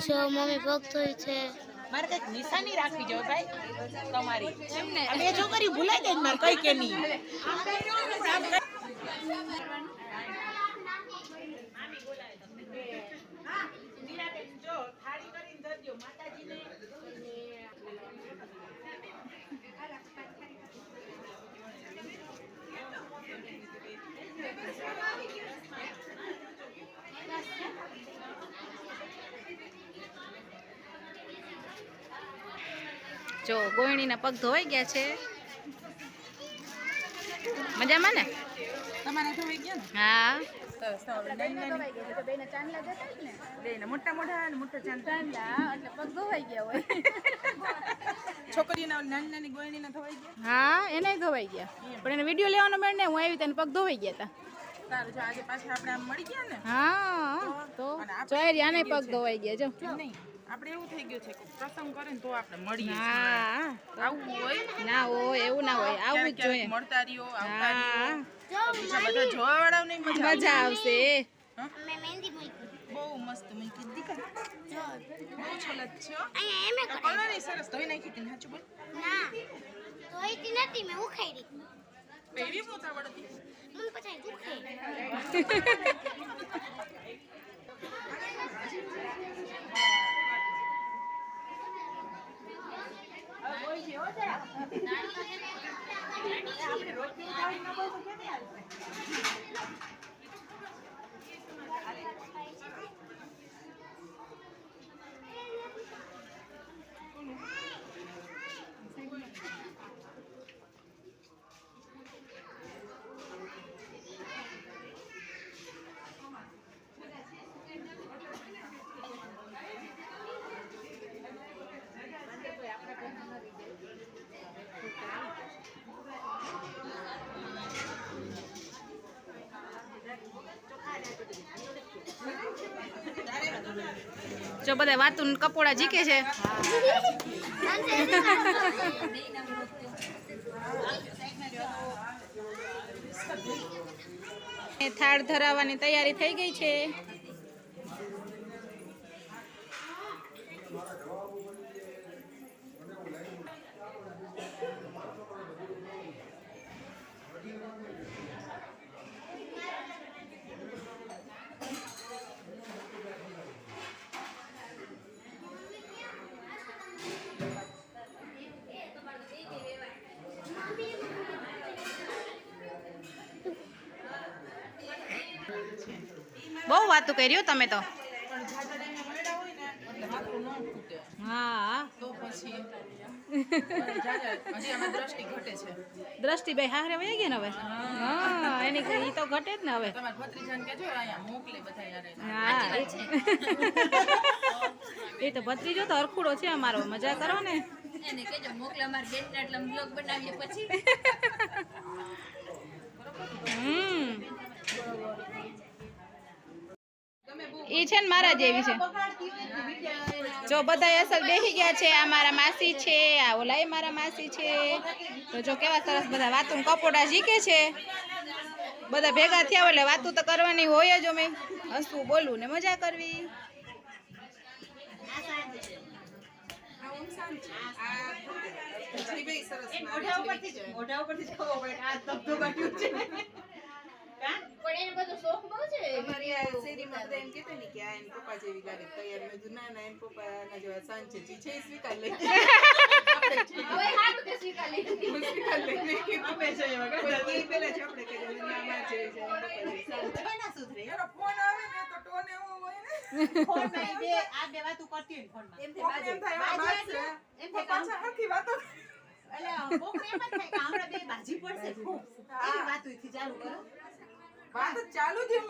છો મમ્મી પગ ધોઈ છે મારે કઈક નિશાની રાખવી જોઈએ ભાઈ તમારી આ બે છોકરી ભૂલાઈ ગઈ મારે કઈ કે નહીં જો ગોયણીના પગ ધોવાઈ ગયા છે મજામાં ને તમારે ધોઈ ગયા ને હા મોટા મોટા અને મોટા ચાંદલા એટલે પગ ધોવાઈ ગયા હોય છોકરીના નાની નાની ગોયણીના ધોવાઈ ગયા હા એને ધોવાઈ ગયા પણ એને વિડીયો લેવાનો મેળ ને હું આવી તેને પગ ધોવાઈ ગયા હતા સારું જો આજે પાછા આપણે આમ મળી ગયા ને હા તો ચોયરી આને પગ ધોવાઈ ગયા જો નહીં આપણે એવું થઈ ગયું છે કે પ્રસંગ કરે ને તો આપણે મળીએ હા આવું હોય ના હોય એવું ના હોય આવું જ જોઈએ મળતા રહ્યો આવતા રહ્યો બીજા બધા જોવા વાળા નહીં મજા આવશે મે મહેંદી મૂકી બહુ મસ્ત મૂકી દીકરા બહુ છલક છે અહીંયા એમે કલર ની સરસ ધોઈ નાખી હતી સાચું બોલ ના ધોઈતી નથી મે ઉખાડી પેરી પોતા વળતી મને પછી દુખે જો બધા વાતું કપોડા જીકે છે થાળ ધરાવવાની તૈયારી થઈ ગઈ છે બહુ વાતું કર્યું તમે તો હા તો પછી હજી આમાં દ્રષ્ટિ ઘટે છે દ્રષ્ટિ ભાઈ હારે વહી ગયા ને હવે હા એની ઈ તો ઘટે જ ને હવે તમાર ભત્રીજાને કહેજો અહીંયા મોકલે બધા યાર હા એ તો ભત્રીજો તો હરખુડો છે અમારો મજા કરો ને એને કહેજો મોકલે અમાર બેન એટલે બ્લોગ બનાવીએ પછી ઈ છે ને મારા જેવી છે જો બધા અસલ બેસી ગયા છે આ મારા માસી છે આ ઓલા મારા માસી છે તો જો કેવા સરસ બધા વાતું કપોડા શીખે છે બધા ભેગા થયા એટલે વાતું તો કરવાની હોય જ અમે હસવું બોલવું ને મજા કરવી મોઢા ઉપરથી ખબર પડે આ ધબધો બાટ્યું છે પણ એને બધો શોખ બહુ છે અમારી આ શેરીમાં બધા એમ કહેતા ને કે આ એના પપ્પા જેવી ગાડી તૈયાર મેં કીધું ના ના એના પપ્પાના જેવા સાંજ છે જી છે સ્વીકાર લઈ હવે હાથ કે સ્વીકાર લઈ સ્વીકાર લઈ અમે છે એવા ગાડી એ પહેલા જ આપણે કહીએ ના માં છે ના સુધરે યાર ફોન આવે ને તો ટોન એવો હોય ને ફોન માં બે આ બે વાતો કરતી હોય ફોનમાં એમ થાય બાજે એમ થાય પાછા હરખી વાતો એટલે કોક એમ જ થાય કે આપણે બે બાજી પડશે ખૂબ એવી વાતોથી ચાલુ કરો વાત ચાલુ જ એમ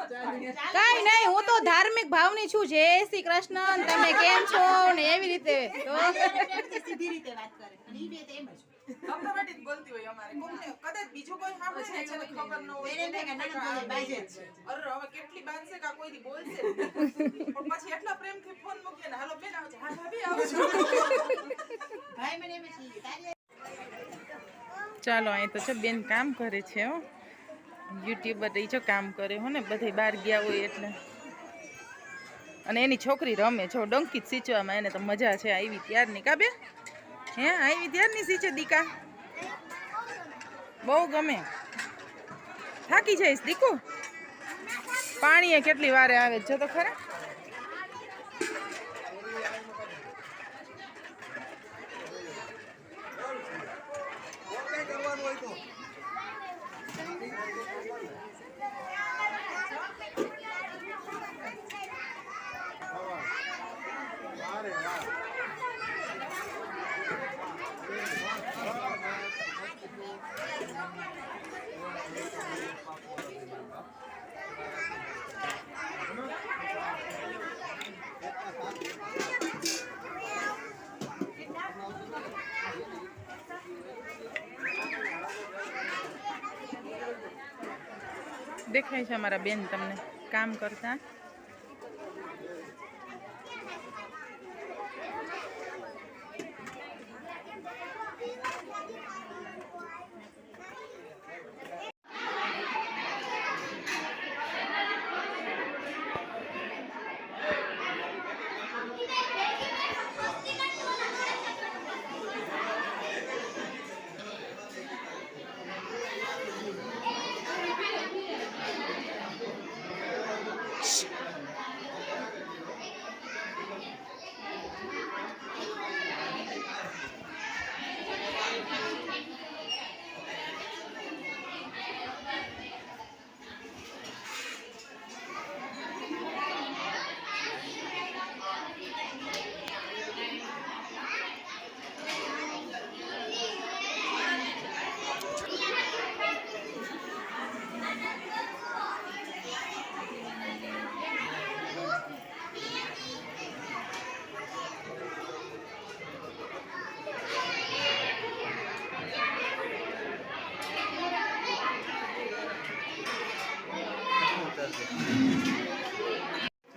કાઈ નહીં હું તો ધાર્મિક ભાવની છું જય શ્રી કૃષ્ણ તમે કેમ છો ને એવી રીતે તો સીધી રીતે વાત કરે અને ઈ બે તો એમ જ કપડાવાટી બોલતી હોય અમારે કોઈને કદાચ બીજો કોઈ સાંભળે છે એને ખબર ન હોય એને કે ના બાજે છે અરે હવે કેટલી બાંધશે કે કોઈથી બોલશે પણ પછી એટલા પ્રેમથી ફોન મૂકીને હાલો બેન આવજો હા ભાભી આવજો ભાઈ મને એમ છે ચાલો અહીં તો છે બેન કામ કરે છે હો યુટ્યુબર એ જો કામ કરે હો ને બધે બહાર ગયા હોય એટલે અને એની છોકરી રમે છો ડંકી સિંચવામાં. એને તો મજા છે આવી ત્યારની. કા બે હે આવી ત્યારની સિંચે દીકા બહુ ગમે. થાકી જઈશ દીકુ. પાણી એ કેટલી વારે આવે જો તો ખરા. દેખાય છે અમારા બેન તમને કામ કરતા.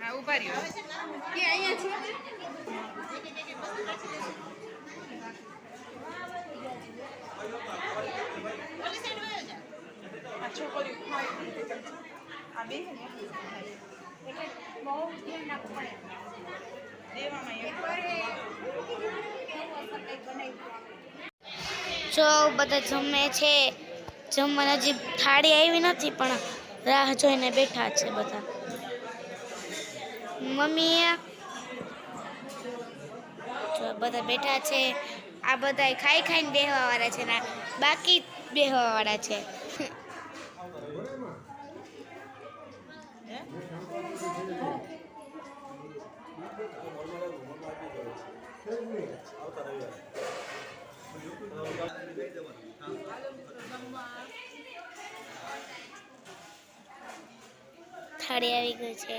હા ઉભા રહ્યો કે અહીંયા છે. આ છોકરીઓ ખાય આ બે બહુ ધ્યાન રાખવું પડે. જો બધા જમે છે. જમવાની હજી થાળી આવી નથી પણ રાહ જોઈને બેઠા છે બધા. મમ્મી જો બધા બેઠા છે. આ બધા ખાઈ ખાઈને બેહવા વાળા છે ને બાકી બેહવા વાળા છે. થાળી આવી ગઈ છે.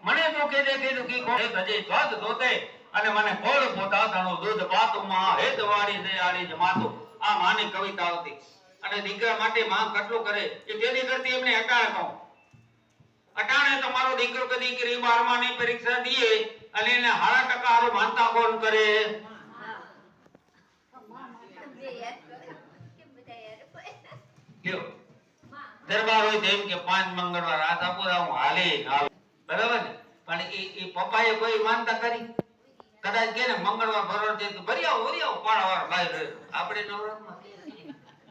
મને તો કે દે કે કોડે ગજે સ્વાદ દોતે અને મને કોળ પોતા તાણો દૂધ પાતુમાં હેતવાળી દે આળી જમાતો. આ માની કવિતા હતી. અને દીકરા માટે માં કેટલું કરે એ તેની કરતી એમને અટાણે કહું. અટાણે તમારો દીકરો કે દીકરી 12મા ની પરીક્ષા દીએ અને એને 0.5% હારું માનતા કોણ કરે? દરબાર હોય તેમ કે 5 મંગળવાર આશાપુરા હું હાલે બરાબર ને. પણ એ પપ્પાએ કોઈ માનતા કરી? કદાચ કે ને મંગળવાર બરોબર છે તો ભર્યા પાડાવાર બહાર આપણે નવરાત્રમાં.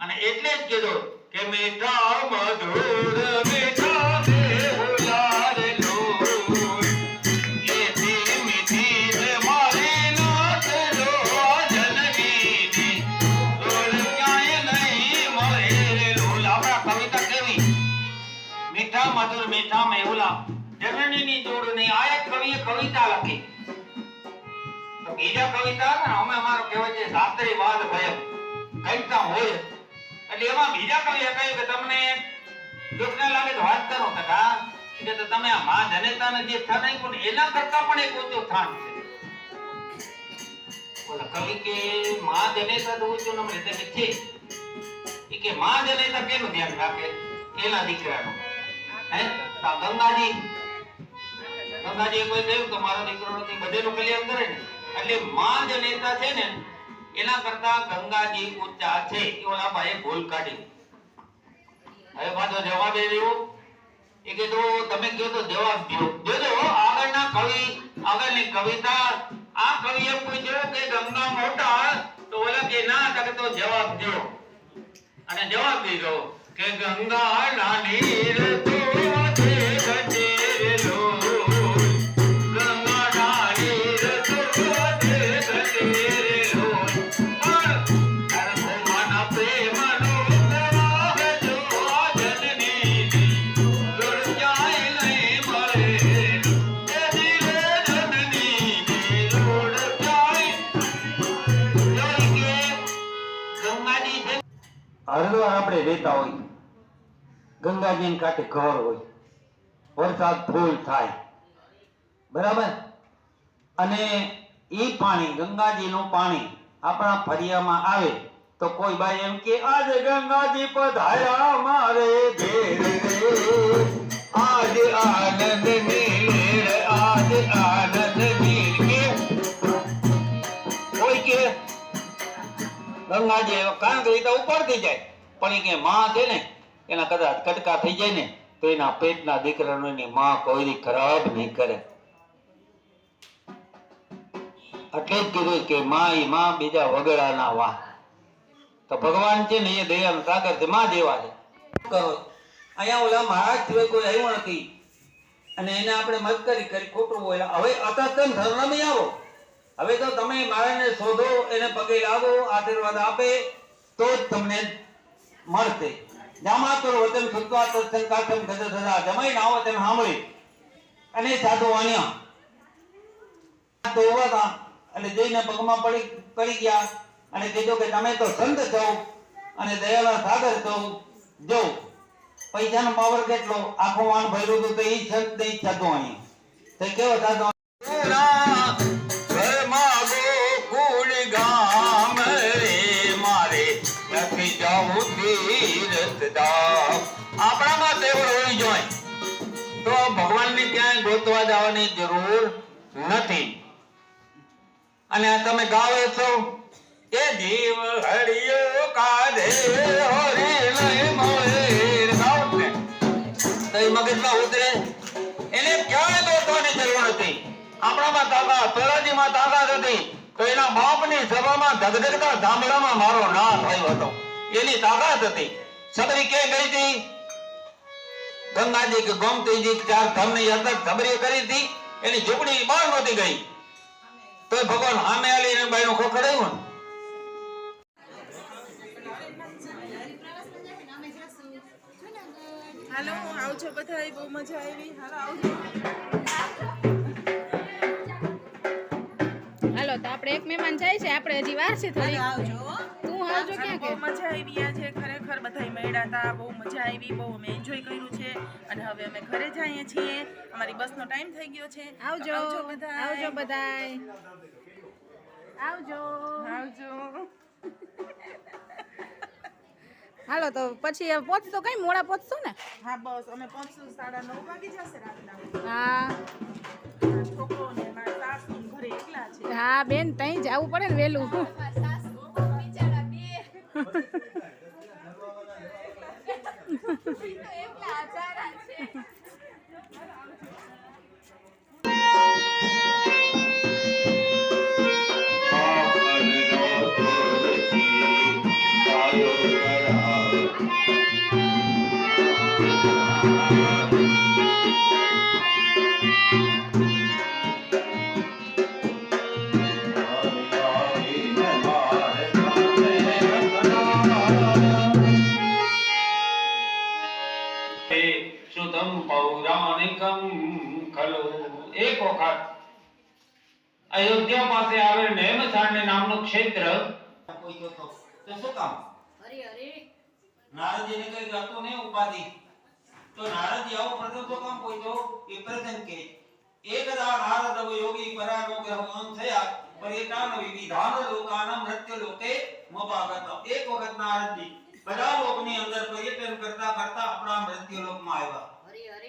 અને એટલે જ કીધું કે મીઠા મધુર મીઠા બેહુલા રે લોલ એથી મીઠી રે મારી નાત લો જનની લોલ ક્યાંય નહીં મળે રે લોલ. આપણા કવિતા કેવી મીઠા મધુર મીઠા મેહુલા જનનીની જોડ નહીં. આ એક કવિએ કવિતા લખી. તો બીજા કવિતા ને અમે અમારો કહેવાય છે શાસ્ત્રી વાદ ભય કવિતા હોય એટલે એમાં બીજા કવિએ કહ્યું કે તમને દુઃખ ન લાગે તો વાત કરો. કે તમે આ મા જનેતાને જે સ્થાન આપ્યું ને એના કરતા પણ એક ઊંચું સ્થાન છે. બોલો કવિ કે મા જનેતા તો ઊંચું ન મળે છે. એ કે મા જનેતા કેનું ધ્યાન રાખે? એના દીકરાનું. હે તો ગંગાજી કોઈ કહ્યું કે મારો દીકરો નથી બધેનું કલ્યાણ કરે ને એટલે માં જે નેતા છે ને એના કરતા ગંગાજી ઊંચા છે. એ ઓલા ભાઈએ ભૂલ કાઢી. હવે પાછો જવાબ એ રહ્યો એ કીધું તમે કહો તો જવાબ દો. જોજો આગળના કવિ આગળની કવિતા આ કવિએ પૂછ્યું કે ગંગા મોટા તો ઓલા કે ના તો જવાબ દો અને જવાબ દીધો કે ગંગા નાની રે તો છે ગજેરો ગંગા નાની રે તો છે ગજેરો પણ માના પ્રેમનો પ્રવાહ જો જનની દુર જાય નહીં મળે એ દિલે જનની દુર જાય ગંગાજી છે. હરિદ્વાર આપણે રહેતા હોય ગંગાજીને કાંઠે ઘર હોય વરસાદ ફૂલ થાય બરાબર અને ઈ પાણી ગંગાજીનું પાણી આપણા ફરિયામાં આવે તો કોઈ બાઈ એમ કે આજે ગંગાજી પધાર્યા મારે ઘેર રે આજે આનંદની લહેર આજે આનંદની કોઈ કે ગંગાજી કાંક રીતે ઉપરથી જાય પણ એ કે માં છે ને એના કદાચ કટકા થઈ જાય ને તો એના પેટના દીકરાનો એની માં કોઈ ખરાબ નહીં કરે. એટલે જ કીધું કે માં ઈ માં બીજા વગડા ના વાહ. તો ભગવાન છે ને એ દયાનો સાગર છે માં જેવા છે. કરો અહીંયા ઓલા મહારાજ સિવાય કોઈ આવ્યું નથી અને એને આપણે મસ્કરી કરી ખોટું બોલ્યા. હવે અતસ્તન ધર્મમાં આવો. હવે તો તમે મહારાજને શોધો એને પગે લાગો આશીર્વાદ આપે તો જ તમને મળશે. જામાતુર વચન સુત્વા તત્સંગ કાઠમ ગદ સદા જમાઈ નાવો તેમ સાંભળી અને સાધુ વાણ્યા તો ઉભા હતા એટલે જઈને પગમાં પડી ગયા અને કીધું કે તમે તો સંત છો અને દયાળા સાગર છો. જો પૈસાનો પાવર કેટલો આખું વાણ ભર્યું હતું તો એ સંત નહીં સાધુ વાણ્યા તો કેવો સાધુ આપણામાં તેવડ હોવી જોઈએ તો ભગવાનને ક્યાંય ગોતવા જવાની જરૂર નથી. અને આ તમે ગાઓ છો એ જીવ હરિયો કાધે હરી લઈ મળે ગાઓ ને તો એ મગજમાં ઉતરે એને ક્યાંય ગોતવાની જરૂર નથી. આપણામાં તાકાત પેલાજીમાં તાકાત હતી તો એના બાપની સભામાં ધગધગતા ધામડામાં મારો નાશ થયો હતો. એની તાકાત હતી. સબરી કે ગઈ હતી ગંગાજી કે ગોમતીજી ચાર ધામની યાત્રા સબરી કરી હતી એની ઝૂંપડી બહાર નહોતી ગઈ તો ભગવાન સામે આવીને બાઈનું ખોખડાયું. હાલો આવજો બધા બહુ મજા આવી. હાલો આવજો. હાલો તો આપણે એક મહેમાન જાય છે આપણે હજી વાર છે થોડી. આવજો. તું આવજો ક્યાં બહુ કે મજા આવી આજે ખરેખર બધા મળ્યા હતા. બહુ મજા આવી. બહુ અમે એન્જોય કર્યું છે અને હવે અમે ઘરે જઈએ છીએ. અમારી બસનો ટાઈમ થઈ ગયો છે. આવજો બધા આવજો બધાય આવજો આવજો. હાલો તો પછી હવે પહોંચતો કઈ મોડા પહોંચતો ને. હા બસ અમે પહોંચશું 9:30 વાગી જશે રાતના. હા છોકરો ને મારા સાસુ ઘરે એકલા છે. હા બેન તઈ જવું પડે ને વહેલું. બિચારા બે એકલા આચારા છે. સુતમ પૌરાણિકમ ખલુ. એક વખત અયોધ્યા પાસે આવેલ નેમસાંડ નામનું ક્ષેત્ર પૂછ્યો તો શું કામ નારદજીને કઈ હતું ને ઉપાધિ તો નારદજી આવો પ્રથમ તો કામ પૂછ્યો એ પ્રસંગ કે એકદા નારદ યોગી પરાનુગ્રહવાન થયા પર્યટન વિવિધાન લોકાનામ નૃત્ય લોકે મપાગત. એક વખત નારદજી બધા લોકની અંદર પર્યટન કરતા કરતા આપણા મૃત્યુલોકમાં આવ્યા.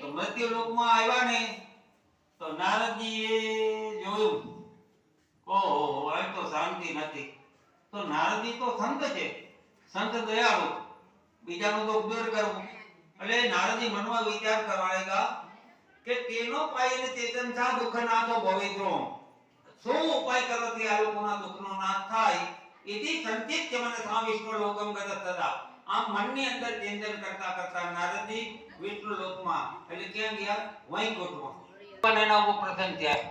તો મૃત્યુલોકમાં આવ્યા ને તો નારદજીએ જોયું ઓહો આ તો શાંતિ નથી. તો નારદજી તો સંત છે, સંત દયાળુ, બીજાનું તો દૂર કરવું એટલે નારદજી મનમાં વિચાર કરવા લાગ્યા કે તેનો પાયને ચેતન સા દુઃખનાથો ભવિત્રો, શું ઉપાય કરવાથી આ લોકોના દુઃખનો નાશ થાય? ઇતિ સંચિત મને સા વિષ્ણુ લોકમ ગત સદા. આમ મનની અંદર ચિંતન કરતા કરતા નારદજી વિષ્ણુ લોકમાં એટલે ક્યાં ગયા? વૈકુંઠમાં. પણ એના ઉપર પ્રસન્ન થયા,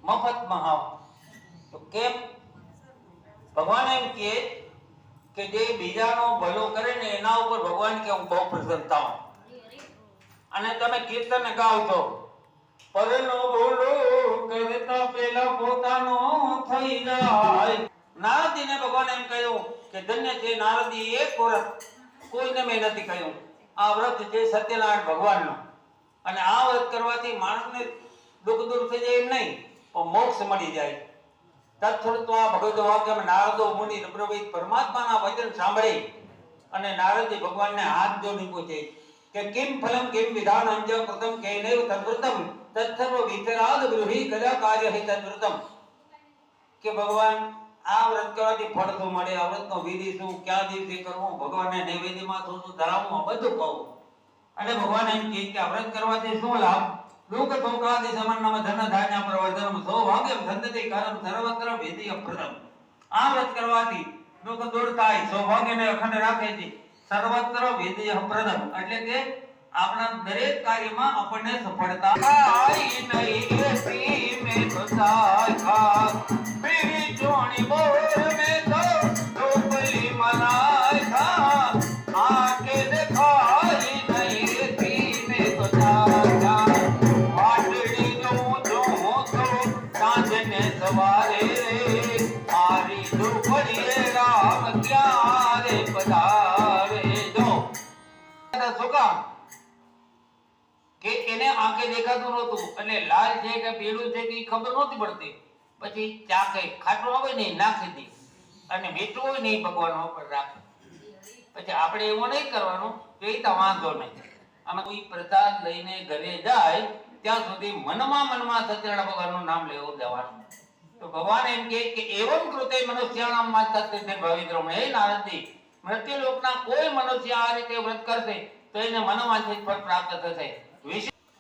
મફતમાં આવ. તો કેમ? ભગવાન એમ કહે કે જે બીજાનો ભલો કરે ને એના ઉપર ભગવાન કે હું બહુ પ્રસન્ન થાઉં. અને તમે કીર્તન ગાવ છો, પરનો બોલો કરતા પહેલા પોતાનો થઈ જાય. નારદજીને ભગવાન એમ કહ્યું કે ધન્ય છે નારદી, એક વ્રત કોઈને મેં નથી કહ્યું. આ વ્રત છે સત્યનારાયણ ભગવાનનો, અને આ વ્રત કરવાથી માણસને દુઃખ દૂર થઈ જાય એમ નહીં, પણ મોક્ષ મળી જાય. તત્સૃત્વા ભગવદ વાક્યમ નારદો મુનિ પ્રભવિત. પરમાત્માના વચન સાંભળી અને નારદજી ભગવાનને હાથ જોડી પૂછે કે કિમ ફલમ કિમ વિધાનં ચ કૃતમ કૈનૈવ તદ્વ્રતમ તત્સર્વ વિતરાદ ગૃહી કદા કાર્ય હિ તદ્વ્રતમ. કે ભગવાન આ વ્રત કરવાથી ફળ શું મળે, આ વ્રતનો વિધિ શું, ક્યાં દિવસે કરવું, ભગવાનને નૈવેદ્યમાં શું શું ધરાવવું, આ બધું કહું. અને ભગવાન એમ કહે કે આ વ્રત કરવાથી શું લાભ? લોક તોકાદિ સમન્નમ ધન ધાન્ય પ્રવર્ધનમ સૌભાગ્યમ સંતતિ કારમ સર્વત્ર વેદીય પ્રદમ. આ વ્રત કરવાથી લોક દૂર થાય, સૌભાગ્યને અખંડ રાખે છે, સર્વત્ર વેદીય પ્રદમ એટલે કે આપણા દરેક કાર્યમાં આપણને સફળતા થાય. નહીં એસી મે તો સાખા મેરી જોણી બોર મે તો ટોપલી મનાય થા આકે દેખાય. નહીં એસી મે તો સાખા વાટડી જો તો સાંજને સવારે મારી દુપડીએ રામ ક્યારે પધારે. જો શું કામ? કે એને આંખે દેખાતું નહોતું, એટલે લાલ છે કે પીળું છે કે ખબર નહોતી પડતી. પછી ચાકે ખાટું હોય ને નાખી દી, અને મીઠું હોય ને ભગવાન ઉપર રાખે. પછી આપણે એવું નહીં કરવાનું, તો એ તો વાંધો નહીં. આમાં કોઈ પ્રસાદ લઈને ઘરે જાય ત્યાં સુધી મનમાં સત્યનારાયણ ભગવાનનું નામ લેવું દેવાનું. તો ભગવાન એમ કહે કે એવમ કૃતે મનુષ્યાણામ માત્તસ્ય ભવિત્રમ. હે નારદજી, મૃત્યુલોકના કોઈ મનુષ્ય આ રીતે વ્રત કરશે તો એને મનોવાંછિત ફળ પ્રાપ્ત થશે.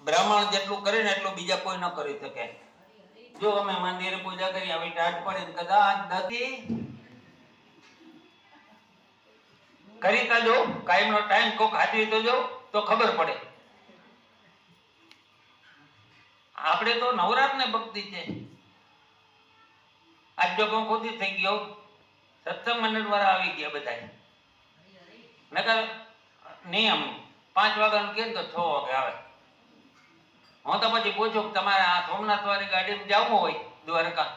બ્રાહ્મણ જેટલું કરે ને એટલું બીજા કોઈ ન કરી શકે. જો અમે મંદિરે પૂજા કરી, આવી ટાટ પડે કદાચ નથી કરી તા જો કાયમનો ટાઈમ કોક હાજરી તો જો તો ખબર પડે. આપણે તો નવરાત્રને ભક્તિ છે. આજ જો ખોટી થઈ ગયો, સત્સંગ મંડળ વાળા આવી ગયા બધા. નકર નિયમ 5 વાગ્યાનું કે તો 6 વાગે આવે. હું તો પછી પૂછું કે તમારે આ સોમનાથ વાળી ગાડીમાં જવું હોય દ્વારકા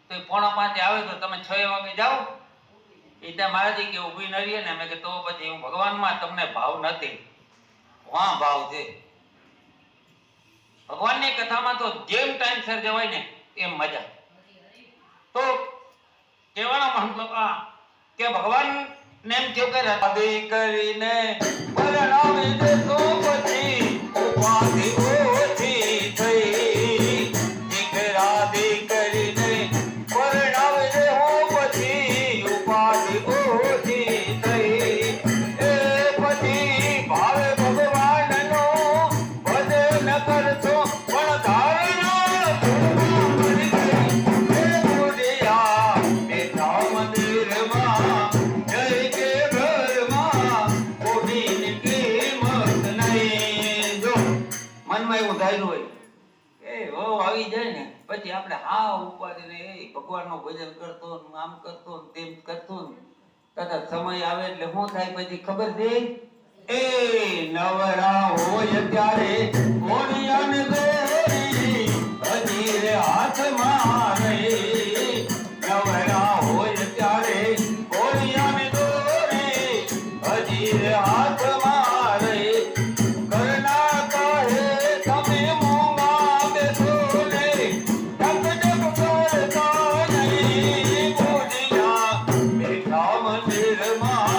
તો 4:45 આવે તો તમે 6 વાગે જાઓ? એ ત્યાં મહારાજી કે ઊભી ન રહીએ ને. અમે કે તો પછી હું ભગવાનમાં તમને ભાવ નથી. હા ભાવ છે. ભગવાનની કથામાં તો જેમ ટાઈમસર જવાય ને એમ મજા. તો કહેવાનો મતલબ આ કે ભગવાન ને એમ થયું કે રાધે કરીને પરણાવી દે તો પછી ઉપાધિ ઓછી થઈ. એક રાધે કરીને પરણાવી દે હો પછી ઉપાધિ ઓછી થઈ. એ પછી ભાવે ભગવાનનો ભજન કરશો પણ ધારણા આવી જાય ને પછી આપણે હા ઉપાડીને ભગવાનનું ભજન કરતો આમ કરતો તેમ કરતો કદાચ સમય આવે એટલે શું થાય પછી ખબર છે? એ નવરા હોય ત્યારે કોણિયાને દોરી હજી રે હાથમાં રહે. નવરા હોય ત્યારે કોણિયાને દોરી હજી રે હાથમાં રહે. ઘરના કહે તમે મોંઘા બેસો ને ટક ટક કરતા નહીં. બોલિયા બેઠા મંદિરમાં